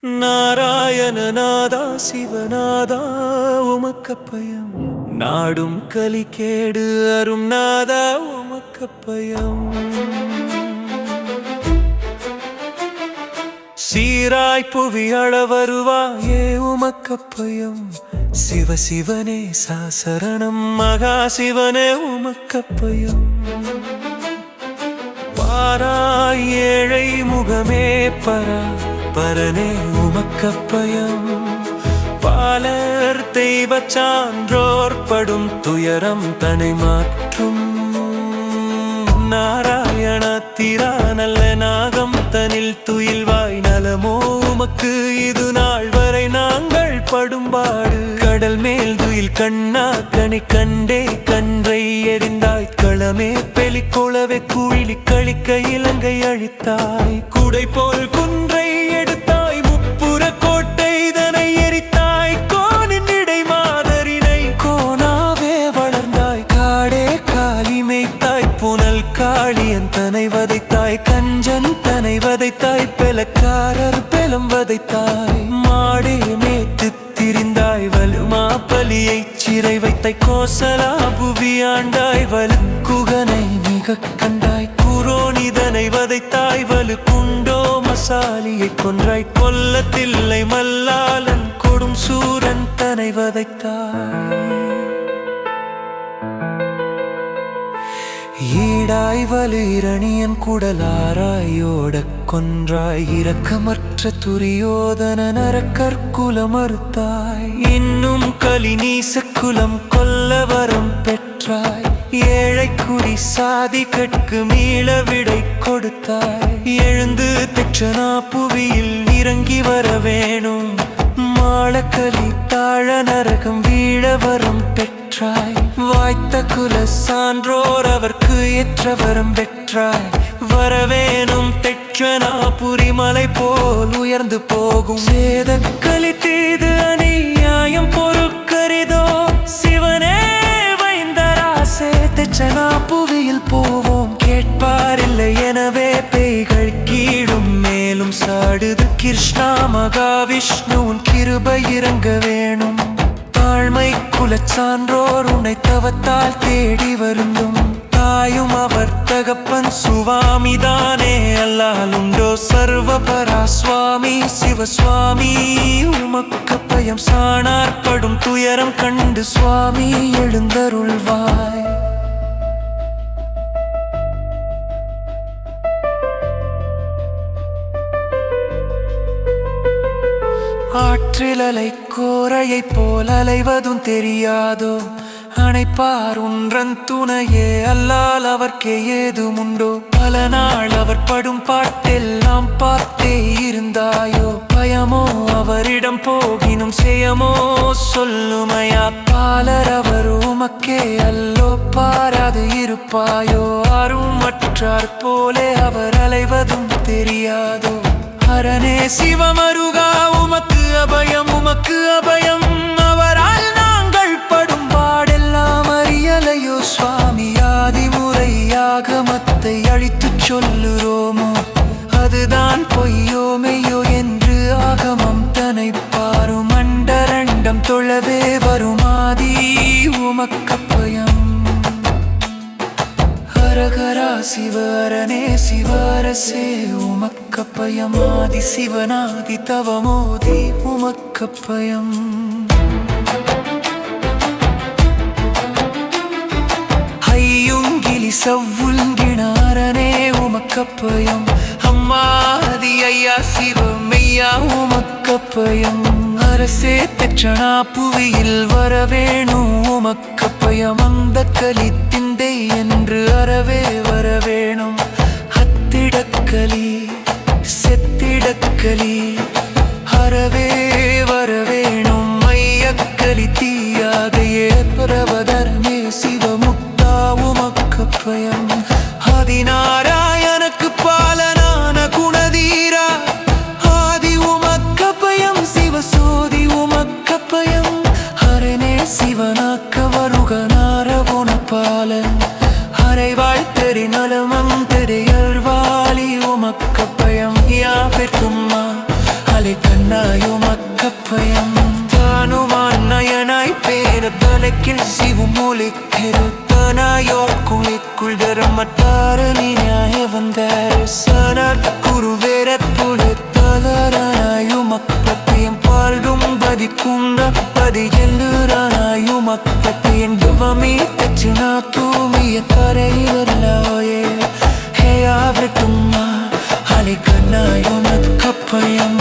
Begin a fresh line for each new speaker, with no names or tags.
நாராயணநாதா சிவநாதா உமக்கப்பயம் நாடும் கலிகேடு அரும் நாதா உமக்கப்பயம் சீராய் புவி அளவருவாயே உமக்கப்பயம் சிவ சிவனே சாசரணம் மகா சிவனே உமக்கப்பயம் பாராய் ஏழை முகமே பரா பரனே உமக்கப்பயம் பாலர் தெய்வ சான்றோர் படும் துயரம் தனை மாற்றும் நாராயண திரா நல்ல நாகம் தனில் துயில்வாய் நலமோ உமக்கு இது நாள் வரை நாங்கள் படும்பாடு கடல் மேல் துயில் கண்ணா கனி கண்டே கன்றை எறிந்தாய் களமே பெலிக்குளவே குழிலி கழிக்க இலங்கை அழித்தாய் குடை போல் குன்றை எடுத்தாய் முப்புற கோட்டை இதனை எரித்தாய் கோனின் இடை மாதரினை கோனாவே வளர்ந்தாய் காடே காலி மேய்த்தாய் புனல் காளியன் தனை வதைத்தாய் கஞ்சன் தனை வதைத்தாய் பெலக்காரர் பெலம் வதைத்தாய் மாடே மேத்து திரிந்தாய் வலுமா பலியை சிறை வைத்தாய் கோசலா புவி ஆண்டாய் வலுக்குகனை மிக கண்டாய் குரோனிதனை வதைத்தாய் வலு குண்டோ மசாலியை கொன்றாய் கொல்லத்தில்லை மல்லாலன் கொடும் சூரன் தனை வதைத்தாய் ஈடாய் வலு இரணியன் குடலாராயோடக் கொன்றாய் இரக்கமற்ற துரியோதன நரக்கற்குல மறுத்தாய் இன்னும் கலிநீச குலம் கொல்ல வரம் பெற்றாய் ஏழை குறி சாதி கட்கு மீள விடை கொடுத்தாய் எழுந்து தெற்றனா புவியில் இறங்கி வர வேணும் மாளக்கலி தாழ நரகம் வீழ வரம் பெற்றாய் வாய்த்த குல சான்றோர் அவர்க்கு ஏற்ற வரம் பெற்றாய் வரவேணும் தெற்றனா புரிமலை போல் உயர்ந்து போகும் சேத கலி தீது அநியாயம் பொறுக்கரிதோ சிவனே வைந்தராசே தெற்றனா புவியில் போவோம் கேட்பாரில்லை எனவே பேய்கள் கீழும் மேலும் சாடுது கிருஷ்ணா மகாவிஷ்ணு உன் கிருபை இறங்க வேணும் தாழ்மை குலச்சான்றோர் உன்னை தவத்தால் தேடி வருந்தும் தாயும் அவர் தகப்பன் சுவாமிதானே அல்லால் உண்டோ சர்வபரா சுவாமி சிவசுவாமி உமக்கப்பயம் சாணார்படும் துயரம் கண்டு சுவாமி எழுந்தருள்வாய் ஆற்றில் அலை கோரையை போல் அலைவதும் தெரியாதோ அணைப்பார் உன்றன் துணையே அல்லால் அவர்க்கே ஏதும் உண்டோ பல நாள் அவர் படும் பாட்டெல்லாம் பார்த்தே இருந்தாயோ பயமோ அவரிடம் போகினும் செய்யமோ சொல்லுமையா பாலர் அவர் உமக்கே அல்லோ பாராது இருப்பாயோ ஆரும் மற்றார் போலே அவர் அலைவதும் தெரியாதோ அரனே சிவமருகா உமக்கு அபயம் உமக்கு அபயம் அவரால் நாங்கள் படும் பாடெல்லாம் அறியலையோ சுவாமி ஆதிமுறையாக மத்தை அழித்துச் சொல்லுறோமோ அதுதான் பொய்யோ மெய்யோ என்று ஆகமம் தனை பாரும் அண்டரண்டம் தொழவே வரும் ஆதி உமக்கப்பயம் ஹரஹரா சிவரனே சிவரசே உமக்கப்பயம் ஆதி சிவனாதி தவமோதி உமக்கப்பயம் ஹையுங்கிலி சவ்வுள்கிணாரனே உமக்கப்பயம் அம்மாதி ஐயா சிவமெய்யா உமக்கப்பயம் அரசே தெற்றனா புவியில் வரவேணும் உமக்கப்பயம் அந்த கலித்திந்தை என்று அறவே வரவேணும் ஹத்திடக்கலி செத்திடக்கலி அறவே வரவேணும் மையக்கலி தீயாதையே பரவதரமே சிவமுக்தா உமக்கப்பயம் ஆதிநாராயணக்கு பாலனான குணதீரா ஆதி உமக்கப்பயம் சிவசோதி உமக்கப்பயம் ஹரனே சிவனாக்க வருகனாரவுன பாலன் ஹரை வாழ்த்தறி நலமம் தெரியல்வாளி உமக்கப்பயம் யாவிற்கும்மா அலை கண் കണ്ണായുമക്കപ്പയം താനുമാൻ നയനായി പേര് തലക്കിൽ ശിവമൂലിക്കെരുത്തനായോർക്കുള്ളിക്കുൾ ധർമ്മത്താരനിനായ വந்தார் சனற்குருவேரப்புல தலரானாயுமக்கப்பயம் பால்டும் பதிக்குண்ட பதியல்லுரானாயுமக்கப்பயம் யுவமீ தச்சுனா தூமிய கரையிலோயே ஹே ஆவட்டும்மா அலை கண்ணாயுமக்கப்பயம்